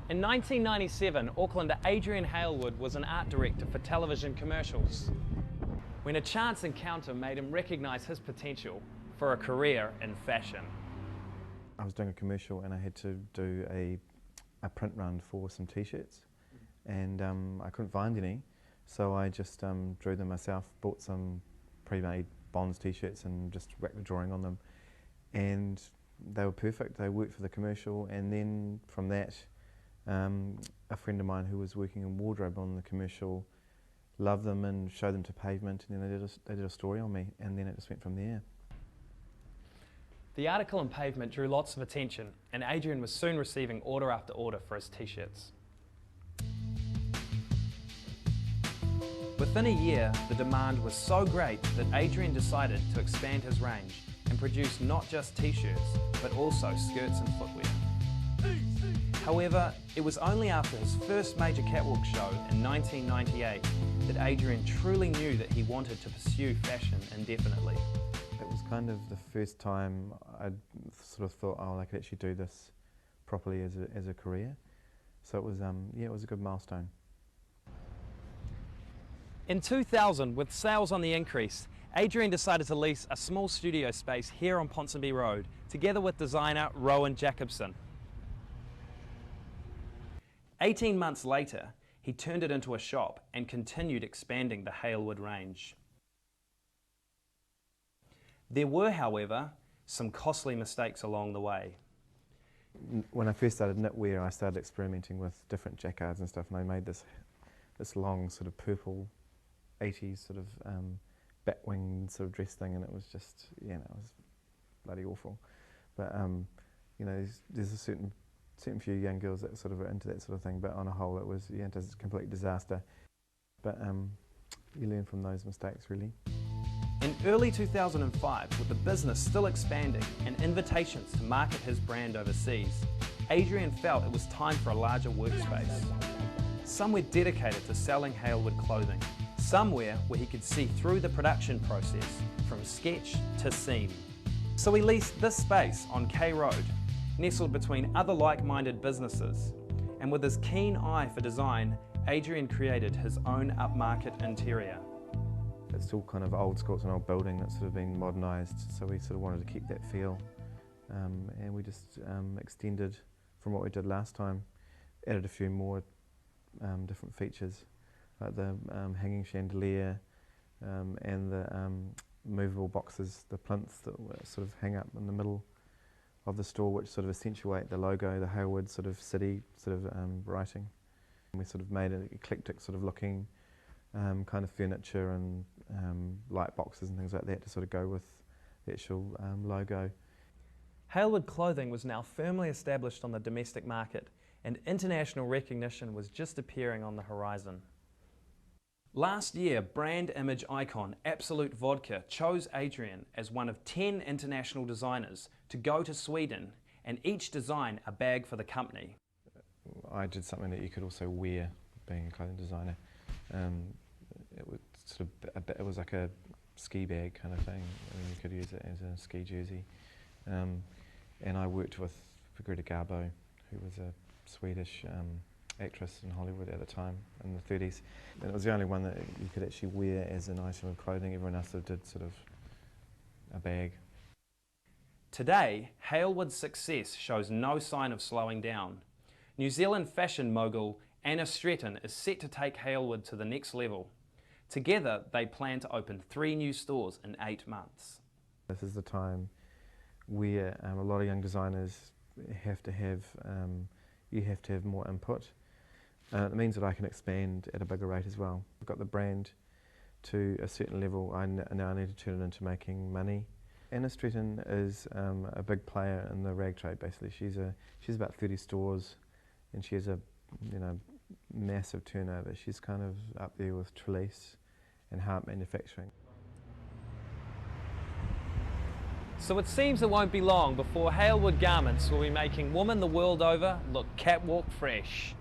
In 1997, Aucklander Adrian Hailwood was an art director for television commercials, when a chance encounter made him recognise his potential for a career in fashion. I was doing a commercial and I had to do a print run for some t-shirts, and I couldn't find any, so I just drew them myself, bought some pre-made Bonds t-shirts and just whacked a drawing on them, and they were perfect. They worked for the commercial, and then from that a friend of mine who was working in wardrobe on the commercial loved them and showed them to Pavement, and then they did a story on me, and then it just went from there. The article in Pavement drew lots of attention, and Adrian was soon receiving order after order for his t-shirts. Within a year, the demand was so great that Adrian decided to expand his range and produce not just t-shirts, but also skirts and footwear. However, it was only after his first major catwalk show in 1998 that Adrian truly knew that he wanted to pursue fashion indefinitely. It was kind of the first time I'd sort of thought, oh, I could actually do this properly as a career. So it was, yeah, it was a good milestone. In 2000, with sales on the increase, Adrian decided to lease a small studio space here on Ponsonby Road, together with designer Rowan Jacobson. 18 months later, he turned it into a shop and continued expanding the Hailwood range. There were, however, some costly mistakes along the way. When I first started knitwear, I started experimenting with different jacquards and stuff, and I made this long sort of purple 80s sort of batwing sort of dress thing, and it was just, you know, it was bloody awful. But you know, there's a certain few young girls that sort of are into that sort of thing, but on a whole it was, yeah, it was a complete disaster. But you learn from those mistakes, really. In early 2005, with the business still expanding and invitations to market his brand overseas, Adrian felt it was time for a larger workspace. Somewhere dedicated to selling Hailwood clothing. Somewhere where he could see through the production process from sketch to seam. So he leased this space on K Road, nestled between other like-minded businesses. And with his keen eye for design, Adrian created his own upmarket interior. It's still kind of old school, it's an old building that's sort of been modernised, so we sort of wanted to keep that feel. And we just extended from what we did last time, added a few more different features, like the hanging chandelier and the movable boxes, the plinths that sort of hang up in the middle of the store, which sort of accentuate the logo, the Hailwood sort of city sort of writing. And we sort of made an eclectic sort of looking kind of furniture and light boxes and things like that to sort of go with the actual logo. Hailwood clothing was now firmly established on the domestic market, and international recognition was just appearing on the horizon. Last year, brand image icon Absolute Vodka chose Adrian as one of 10 international designers to go to Sweden and each design a bag for the company. I did something that you could also wear, being a clothing designer. It was sort of it was like a ski bag kind of thing. I mean, you could use it as a ski jersey. And I worked with Greta Garbo, who was a Swedish actress in Hollywood at the time, in the 30s. And it was the only one that you could actually wear as an item of clothing. Everyone else did sort of a bag. Today, Hailwood's success shows no sign of slowing down. New Zealand fashion mogul Anna Stretton is set to take Hailwood to the next level. Together, they plan to open 3 new stores in 8 months. This is the time where a lot of young designers have to have, you have to have more input. It means that I can expand at a bigger rate as well. I've got the brand to a certain level, I now need to turn it into making money. Anna Stretton is a big player in the rag trade, basically. She's about 30 stores, and she has a, you know, massive turnover. She's kind of up there with Trelise and Hart Manufacturing. So it seems it won't be long before Hailwood garments will be making women the world over look catwalk fresh.